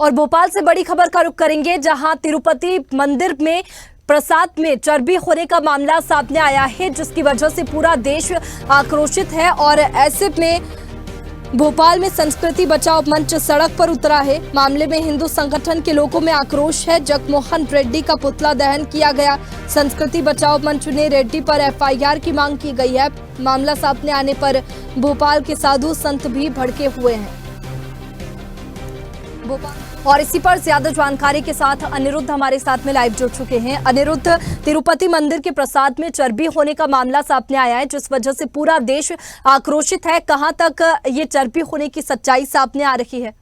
और भोपाल से बड़ी खबर का रुख करेंगे, जहां तिरुपति मंदिर में प्रसाद में चर्बी होने का मामला सामने आया है, जिसकी वजह से पूरा देश आक्रोशित है। और ऐसे में भोपाल में संस्कृति बचाओ मंच सड़क पर उतरा है। मामले में हिंदू संगठन के लोगों में आक्रोश है। जगनमोहन रेड्डी का पुतला दहन किया गया। संस्कृति बचाओ मंच ने रेड्डी पर एफआईआर की मांग की गई है। मामला सामने आने पर भोपाल के साधु संत भी भड़के हुए हैं। और इसी पर ज्यादा जानकारी के साथ अनिरुद्ध हमारे साथ में लाइव जुड़ चुके हैं। अनिरुद्ध, तिरुपति मंदिर के प्रसाद में चर्बी होने का मामला सामने आया है, जिस वजह से पूरा देश आक्रोशित है। कहां तक ये चर्बी होने की सच्चाई सामने आ रही है?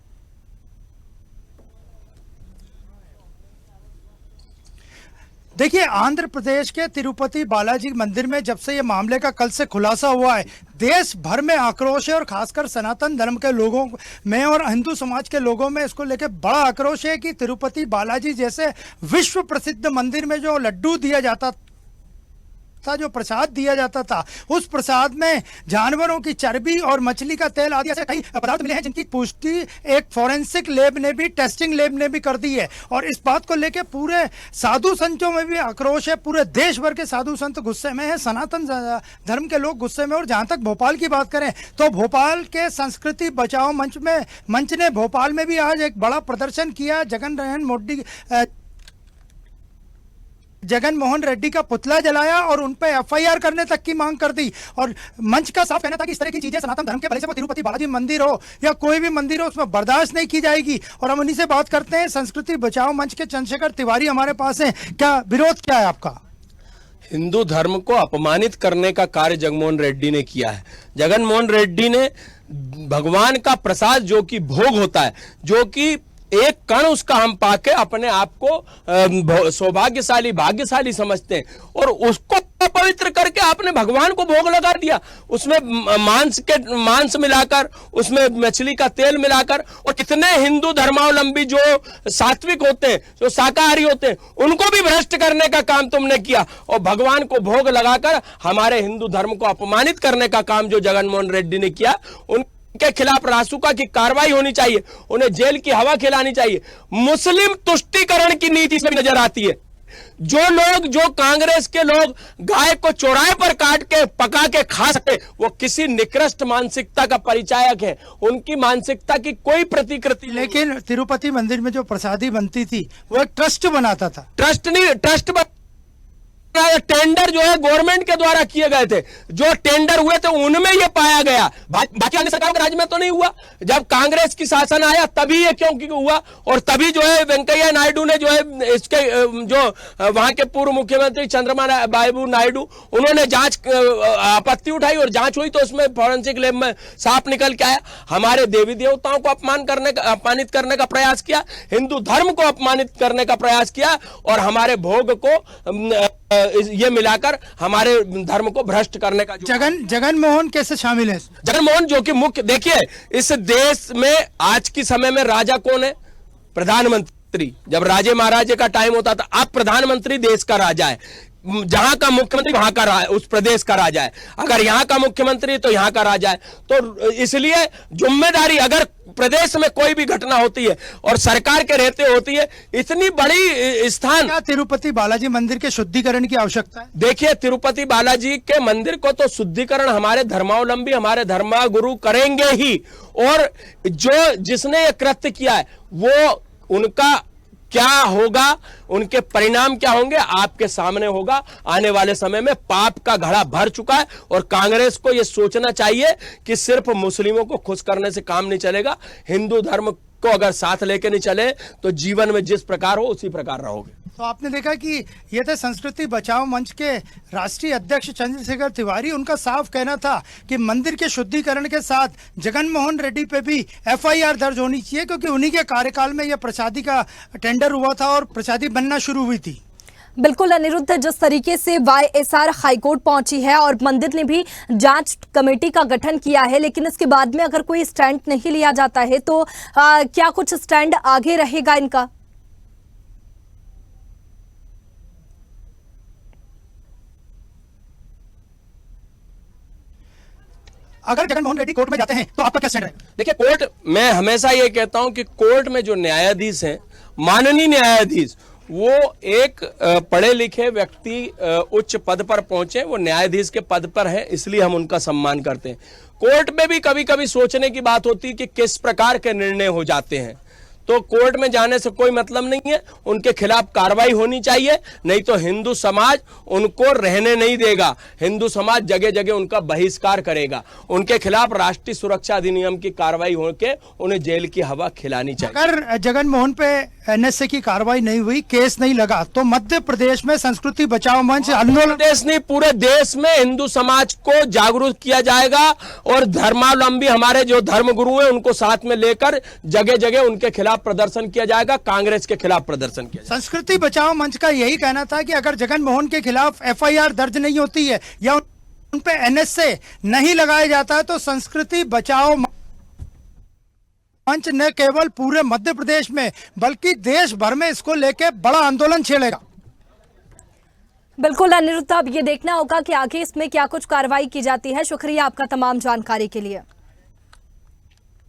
देखिए, आंध्र प्रदेश के तिरुपति बालाजी मंदिर में जब से ये मामले का कल से खुलासा हुआ है, देश भर में आक्रोश है। और खासकर सनातन धर्म के लोगों में और हिंदू समाज के लोगों में इसको लेकर बड़ा आक्रोश है कि तिरुपति बालाजी जैसे विश्व प्रसिद्ध मंदिर में जो लड्डू दिया जाता था, जो प्रसाद दिया जाता था, उस प्रसाद में जानवरों की चर्बी और मछली का तेल आदि ऐसे कई पदार्थ मिले हैं, जिनकी पुष्टि एक फॉरेंसिक लैब ने भी, टेस्टिंग लैब ने भी कर दी है। और इस बात को लेकर पूरे साधु संतों में भी आक्रोश है। पूरे देश भर के साधु संत गुस्से में है, सनातन धर्म के लोग गुस्से में। और जहां तक भोपाल की बात करें तो भोपाल के संस्कृति बचाओ मंच ने भोपाल में भी आज एक बड़ा प्रदर्शन किया। जगनमोहन रेड्डी का पुतला जलाया और उन पर एफआईआर करने तक की मांग कर दी। और मंच का साफ कहना था कि इस तरह की चीजें सनातन धर्म के भले से वो तिरुपति बालाजी मंदिर हो या कोई भी मंदिर हो, उसमें बर्दाश्त नहीं की जाएगी। और हम उन्हीं से बात करते हैं। संस्कृति बचाओ मंच के चंद्रशेखर तिवारी हमारे पास हैं। क्या विरोध क्या है आपका? हिंदू धर्म को अपमानित करने का कार्य जगनमोहन रेड्डी ने किया है। जगनमोहन रेड्डी ने भगवान का प्रसाद जो कि भोग होता है, जो कि एक कण उसका हम पाके अपने आप को सौभाग्यशाली भाग्यशाली समझते हैं, और उसको पवित्र करके आपने भगवान को भोग लगा दिया। उसमें मांस मिलाकर, उसमें मछली का तेल मिलाकर। और कितने हिंदू धर्मावलंबी जो सात्विक होते हैं, जो शाकाहारी होते हैं, उनको भी भ्रष्ट करने का काम तुमने किया। और भगवान को भोग लगाकर हमारे हिंदू धर्म को अपमानित करने का काम जो जगनमोहन रेड्डी ने किया, के खिलाफ रासुका की कार्रवाई होनी चाहिए। उन्हें जेल की हवा खिलानी चाहिए। मुस्लिम तुष्टीकरण की नीति इसमें नजर आती है। जो कांग्रेस के लोग गाय को चौराहे पर काट के पका के खा सकते, वो किसी निकृष्ट मानसिकता का परिचायक है। उनकी मानसिकता की कोई प्रतिकृति। लेकिन तिरुपति मंदिर में जो प्रसादी बनती थी वो एक ट्रस्ट बनाता था। ट्रस्ट टेंडर जो है गवर्नमेंट के द्वारा किए गए थे। जो टेंडर हुए थे उनमें ये पाया गया। बाकी अन्य सरकारों के राज्य में तो नहीं हुआ। जब कांग्रेस की शासन आया तभी ये क्यों हुआ। और तभी जो है वेंकैया नायडू ने जो है इसके जो वहां के पूर्व मुख्यमंत्री चंद्रबाबू नायडू, उन्होंने जांच आपत्ति उठाई और जांच हुई तो उसमें फॉरेंसिक लैब में साफ निकल के आया। हमारे देवी देवताओं को अपमानित करने का प्रयास किया, हिंदू धर्म को अपमानित करने का प्रयास किया, और हमारे भोग को ये मिलाकर हमारे धर्म को भ्रष्ट करने का। जगनमोहन कैसे शामिल है? जगनमोहन जो कि मुख्य, देखिए इस देश में आज के समय में राजा कौन है? प्रधानमंत्री। जब राजे महाराजे का टाइम होता था, अब प्रधानमंत्री देश का राजा है। जहां का मुख्यमंत्री वहां का उस प्रदेश का राजा है। अगर यहां का मुख्यमंत्री तो यहां का राजा है। तो इसलिए जिम्मेदारी, अगर प्रदेश में कोई भी घटना होती है और सरकार के रहते होती है, इतनी बड़ी स्थान। क्या तिरुपति बालाजी मंदिर के शुद्धिकरण की आवश्यकता है? देखिए, तिरुपति बालाजी के मंदिर को तो शुद्धिकरण हमारे धर्मावलंबी, हमारे धर्मगुरु करेंगे ही। और जिसने ये कृत्य किया है, वो उनका क्या होगा, उनके परिणाम क्या होंगे, आपके सामने होगा। आने वाले समय में पाप का घड़ा भर चुका है। और कांग्रेस को यह सोचना चाहिए कि सिर्फ मुस्लिमों को खुश करने से काम नहीं चलेगा। हिंदू धर्म को अगर साथ लेके नहीं चले तो जीवन में जिस प्रकार हो उसी प्रकार रहोगे। तो आपने देखा कि ये थे संस्कृति बचाओ मंच के राष्ट्रीय अध्यक्ष चंद्रशेखर तिवारी। उनका साफ कहना था कि मंदिर के शुद्धिकरण के साथ जगनमोहन रेड्डी पे भी एफआईआर दर्ज होनी चाहिए, क्योंकि उन्हीं के कार्यकाल में यह प्रसादी का टेंडर हुआ था और प्रसादी बनना शुरू हुई थी। बिल्कुल अनिरुद्ध, जिस तरीके से वाईएसआर हाईकोर्ट पहुंची है और मंदिर ने भी जांच कमेटी का गठन किया है, लेकिन इसके बाद में अगर कोई स्टैंड नहीं लिया जाता है तो क्या कुछ स्टैंड आगे रहेगा इनका? अगर जगनमोहन रेड्डी कोर्ट में जाते हैं तो आपका क्या स्टैंड है? देखिए, कोर्ट, मैं हमेशा ये कहता हूं कि कोर्ट में जो न्यायाधीश हैं, माननीय न्यायाधीश, वो एक पढ़े लिखे व्यक्ति उच्च पद पर पहुंचे, वो न्यायाधीश के पद पर है, इसलिए हम उनका सम्मान करते हैं। कोर्ट में भी कभी कभी सोचने की बात होती है कि किस प्रकार के निर्णय हो जाते हैं, तो कोर्ट में जाने से कोई मतलब नहीं है, उनके खिलाफ कार्रवाई होनी चाहिए, नहीं तो हिंदू समाज उनको रहने नहीं देगा, हिंदू समाज जगह जगह उनका बहिष्कार करेगा, उनके खिलाफ राष्ट्रीय सुरक्षा अधिनियम की कार्रवाई होकर उन्हें जेल की हवा खिलानी चाहिए। अगर जगनमोहन पे एनएसए की कार्रवाई नहीं हुई, केस नहीं लगा, तो मध्य प्रदेश में संस्कृति बचाओ मंच आंदोलन, देश नहीं, पूरे देश में हिंदू समाज को जागरूक किया जाएगा और धर्मावलंबी हमारे जो धर्म गुरु हैं उनको साथ में लेकर जगह जगह उनके खिलाफ प्रदर्शन किया जाएगा, कांग्रेस के खिलाफ प्रदर्शन किया जाएगा। संस्कृति बचाओ मंच का यही कहना था कि अगर जगनमोहन के खिलाफ एफआईआर दर्ज नहीं होती है या उन पे एनएसए नहीं लगाया जाता है तो संस्कृति बचाओ मंच न केवल पूरे मध्य प्रदेश में बल्कि देश भर में इसको लेके बड़ा आंदोलन छेड़ेगा। बिल्कुल अनिरुद्ध, अब ये देखना होगा कि आगे इसमें क्या कुछ कार्रवाई की जाती है। शुक्रिया आपका तमाम जानकारी के लिए।